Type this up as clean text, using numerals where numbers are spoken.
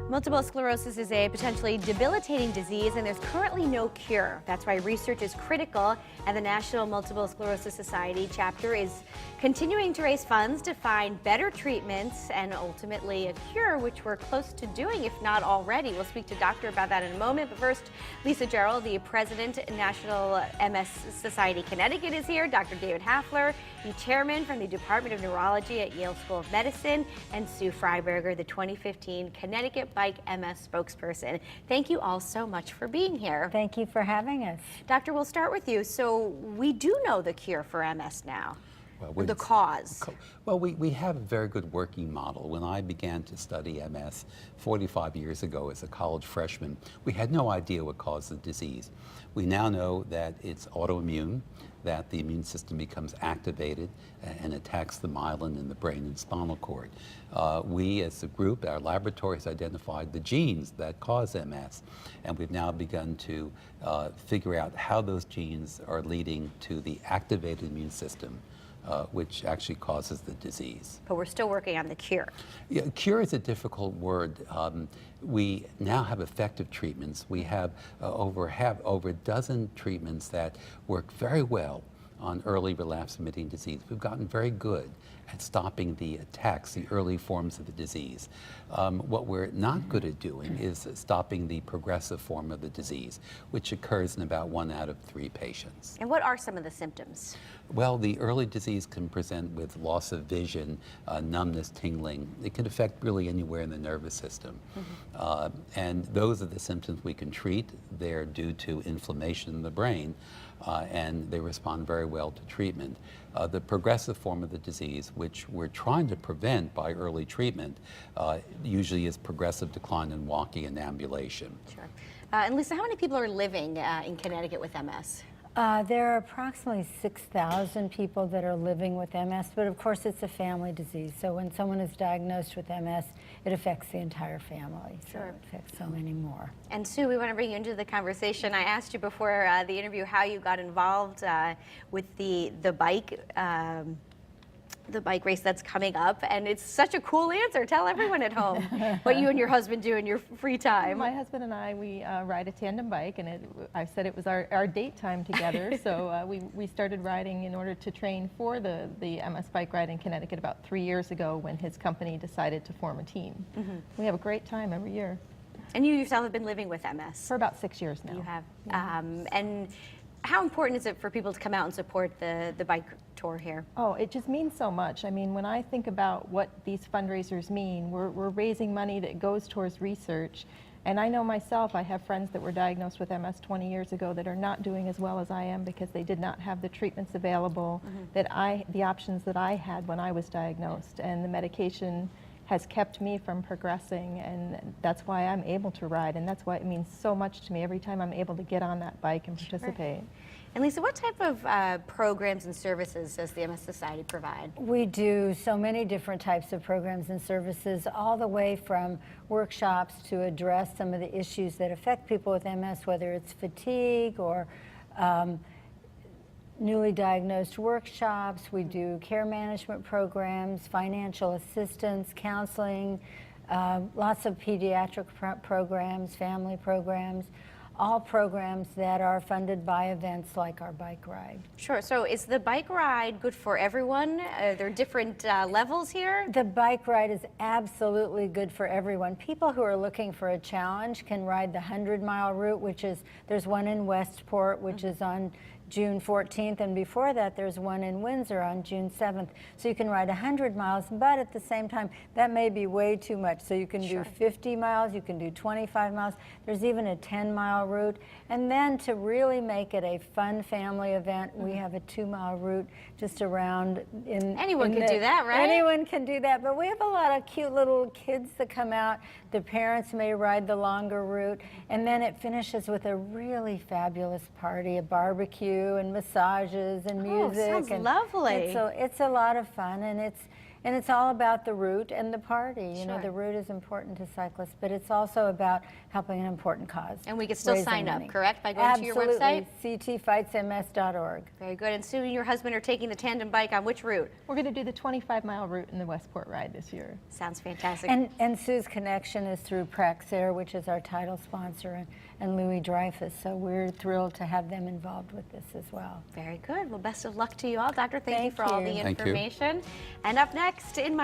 Multiple sclerosis is a potentially debilitating disease, and there's currently no cure. That's why research is critical, and the National Multiple Sclerosis Society chapter is continuing to raise funds to find better treatments and ultimately a cure, which we're close to doing, if not already. We'll speak to a doctor about that in a moment, but first, Lisa Gerald, the president, National MS Society Connecticut, is here. Dr. David Hafler, the chairman from the Department of Neurology at Yale School of Medicine, and Sue Freiberger, the 2015 Connecticut Bike MS spokesperson. Thank you all so much for being here. Thank you for having us. Doctor, we'll start with you. So we do know the cure for MS now. Well, the cause. Well, we have a very good working model. When I began to study MS 45 years ago as a college freshman, we had no idea what caused the disease. We now know that it's autoimmune, that the immune system becomes activated and attacks the myelin in the brain and spinal cord. We, as a group, our laboratory has identified the genes that cause MS, and we've now begun to figure out how those genes are leading to the activated immune system, which actually causes the disease. But we're still working on the cure. Yeah, cure is a difficult word. We now have effective treatments. We have over a dozen treatments that work very well on early relapse-remitting disease. We've gotten very good at stopping the attacks, the early forms of the disease. What we're not good at doing is stopping the progressive form of the disease, which occurs in about 1 out of 3 patients. And what are some of the symptoms? Well, the early disease can present with loss of vision, numbness, tingling. It can affect really anywhere in the nervous system. And those are the symptoms we can treat. They're due to inflammation in the brain, and they respond very well to treatment. The progressive form of the disease, which we're trying to prevent by early treatment, usually is progressive decline in walking and ambulation. Sure. And Lisa, how many people are living in Connecticut with MS? There are approximately 6,000 people that are living with MS, but of course it's a family disease. So when someone is diagnosed with MS, it affects the entire family. Sure. So it affects so many more. And Sue, we want to bring you into the conversation. I asked you before the interview how you got involved with the bike race that's coming up, and it's such a cool answer. Tell everyone at home what you and your husband do in your free time. My husband and I, we ride a tandem bike, and I said it was our date time together, so we started riding in order to train for the MS bike ride in Connecticut about 3 years ago when his company decided to form a team. We have a great time every year. And you yourself have been living with MS? For about 6 years now. You have. And how important is it for people to come out and support the bike tour here? Oh, it just means so much. I mean, when I think about what these fundraisers mean, we're raising money that goes towards research. And I know myself, I have friends that were diagnosed with MS 20 years ago that are not doing as well as I am because they did not have the treatments available, the options that I had when I was diagnosed. And the medication has kept me from progressing, and that's why I'm able to ride, and that's why it means so much to me every time I'm able to get on that bike and participate. Sure. And Lisa, what type of programs and services does the MS Society provide? We do so many different types of programs and services, all the way from workshops to address some of the issues that affect people with MS, whether it's fatigue or newly diagnosed workshops. We do care management programs, financial assistance, counseling, lots of pediatric programs, family programs, all programs that are funded by events like our bike ride. Sure. So is the bike ride good for everyone? Are there different levels here? The bike ride is absolutely good for everyone. People who are looking for a challenge can ride the 100-mile route, which is, there's one in Westport, which is on June 14th, and before that there's one in Windsor on June 7th. So you can ride 100 miles, but at the same time, that may be way too much. So you can do 50 miles, you can do 25 miles, there's even a 10-mile route. And then to really make it a fun family event, we have a 2-mile route just around Anyone can do that, right? Anyone can do that, but we have a lot of cute little kids that come out. The parents may ride the longer route, and then it finishes with a really fabulous party, a barbecue and massages and music. Oh, sounds lovely. It's a lot of fun, and And it's all about the route and the party. You know, Sure. the route is important to cyclists, but it's also about helping an important cause. And we can still raising sign up, money. correct, by going to your website? ctfightsms.org. Very good. And Sue, you and your husband are taking the tandem bike on which route? We're going to do the 25-mile route in the Westport ride this year. Sounds fantastic. And Sue's connection is through Praxair, which is our title sponsor, and Louis Dreyfus. So we're thrilled to have them involved with this as well. Very good. Well, best of luck to you all. Doctor, thank you Thank for all you. the Thank you. information. And up next in my